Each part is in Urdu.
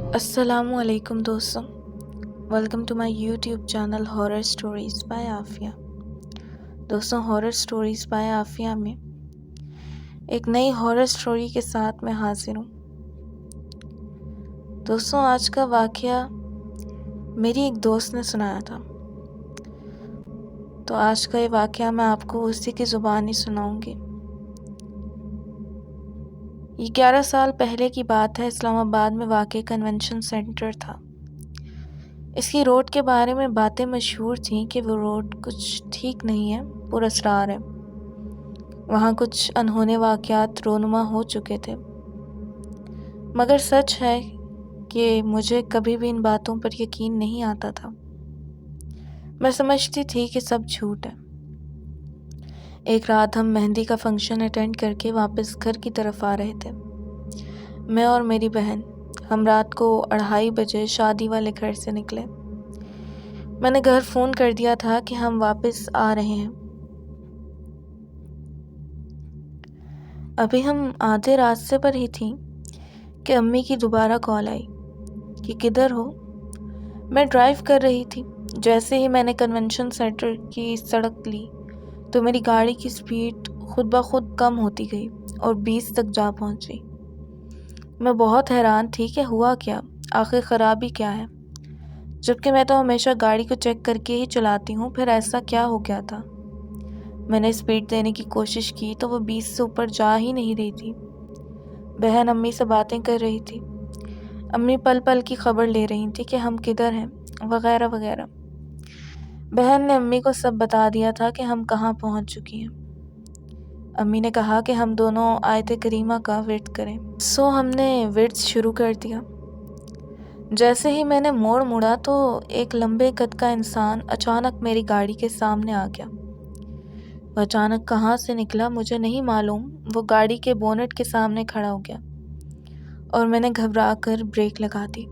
السلام علیکم دوستوں، welcome to my YouTube channel horror stories by Aafia. دوستوں، ہارر سٹوریز بائی عافیہ میں ایک نئی ہارر سٹوری کے ساتھ میں حاضر ہوں۔ دوستوں، آج کا واقعہ میری ایک دوست نے سنایا تھا، تو آج کا یہ واقعہ میں آپ کو اسی کی زبان ہی سناؤں گی۔ یہ 11 سال پہلے کی بات ہے، اسلام آباد میں واقع کنونشن سینٹر تھا۔ اس کی روڈ کے بارے میں باتیں مشہور تھیں کہ وہ روڈ کچھ ٹھیک نہیں ہے، پر اسرار ہے۔ وہاں کچھ انہونے واقعات رونما ہو چکے تھے، مگر سچ ہے کہ مجھے کبھی بھی ان باتوں پر یقین نہیں آتا تھا۔ میں سمجھتی تھی کہ سب جھوٹ ہے۔ ایک رات ہم مہندی کا فنکشن اٹینڈ کر کے واپس گھر کی طرف آ رہے تھے، میں اور میری بہن۔ ہم رات کو 2:30 بجے شادی والے گھر سے نکلے۔ میں نے گھر فون کر دیا تھا کہ ہم واپس آ رہے ہیں۔ ابھی ہم آدھے راستے پر ہی تھیں کہ امی کی دوبارہ کال آئی کہ کدھر ہو؟ میں ڈرائیو کر رہی تھی۔ جیسے ہی میں نے کنونشن سینٹر کی سڑک لی تو میری گاڑی کی سپیڈ خود بخود کم ہوتی گئی اور 20 تک جا پہنچی۔ میں بہت حیران تھی کہ ہوا کیا، آخر خرابی کیا ہے، جبکہ میں تو ہمیشہ گاڑی کو چیک کر کے ہی چلاتی ہوں۔ پھر ایسا کیا ہو گیا تھا؟ میں نے سپیڈ دینے کی کوشش کی تو وہ 20 سے اوپر جا ہی نہیں رہی تھی۔ بہن امی سے باتیں کر رہی تھی، امی پل پل کی خبر لے رہی تھی کہ ہم کدھر ہیں وغیرہ وغیرہ۔ بہن نے امی کو سب بتا دیا تھا کہ ہم کہاں پہنچ چکی ہیں۔ امی نے کہا کہ ہم دونوں آیت کریمہ کا ورد کریں، سو ہم نے ورد شروع کر دیا۔ جیسے ہی میں نے موڑ مڑا تو ایک لمبے قد کا انسان اچانک میری گاڑی کے سامنے آ گیا۔ وہ اچانک کہاں سے نکلا مجھے نہیں معلوم، وہ گاڑی کے بونٹ کے سامنے کھڑا ہو گیا اور میں نے گھبرا کر بریک لگا دی۔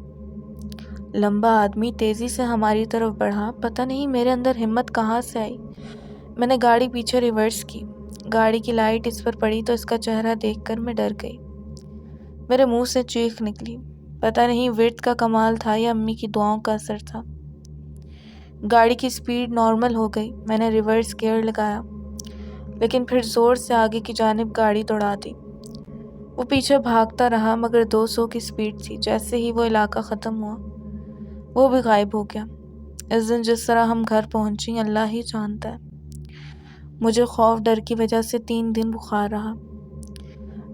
لمبا آدمی تیزی سے ہماری طرف بڑھا، پتہ نہیں میرے اندر ہمت کہاں سے آئی۔ میں نے گاڑی پیچھے ریورس کی، گاڑی کی لائٹ اس پر پڑی تو اس کا چہرہ دیکھ کر میں ڈر گئی۔ میرے منہ سے چیخ نکلی۔ پتہ نہیں ورد کا کمال تھا یا امی کی دعاؤں کا اثر تھا۔ گاڑی کی سپیڈ نارمل ہو گئی، میں نے ریورس گیئر لگایا، لیکن پھر زور سے آگے کی جانب گاڑی دوڑا دی۔ وہ پیچھے بھاگتا رہا، مگر 200 کی سپیڈ تھی۔ جیسے ہی وہ علاقہ ختم ہوا وہ بھی غائب ہو گیا۔ اس دن جس طرح ہم گھر پہنچی اللہ ہی جانتا ہے۔ مجھے خوف ڈر کی وجہ سے 3 دن بخار رہا۔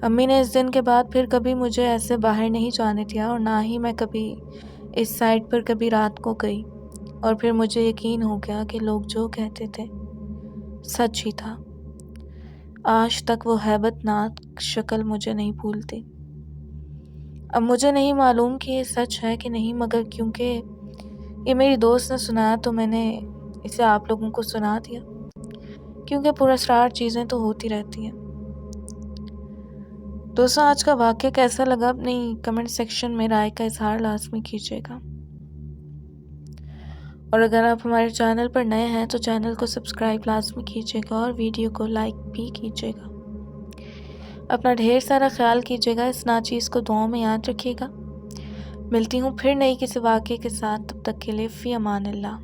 امی نے اس دن کے بعد پھر کبھی مجھے ایسے باہر نہیں جانے دیا اور نہ ہی میں کبھی اس سائٹ پر کبھی رات کو گئی، اور پھر مجھے یقین ہو گیا کہ لوگ جو کہتے تھے سچ ہی تھا۔ آج تک وہ ہیبت ناک شکل مجھے نہیں بھولتی۔ اب مجھے نہیں معلوم کہ یہ سچ ہے کہ نہیں، مگر کیونکہ یہ میری دوست نے سنایا تو میں نے اسے آپ لوگوں کو سنا دیا، کیونکہ پراسرار چیزیں تو ہوتی رہتی ہیں۔ دوستوں، آج کا واقعہ کیسا لگا اپنی کمنٹ سیکشن میں رائے کا اظہار لازمی کیجیے گا، اور اگر آپ ہمارے چینل پر نئے ہیں تو چینل کو سبسکرائب لازمی کیجیے گا اور ویڈیو کو لائک بھی کیجیے گا۔ اپنا ڈھیر سارا خیال کیجیے گا، اس ناچیز کو دعاؤں میں یاد رکھیے گا۔ ملتی ہوں پھر نئی کسی واقعے کے ساتھ، تب تک کے لیے فی امان اللہ۔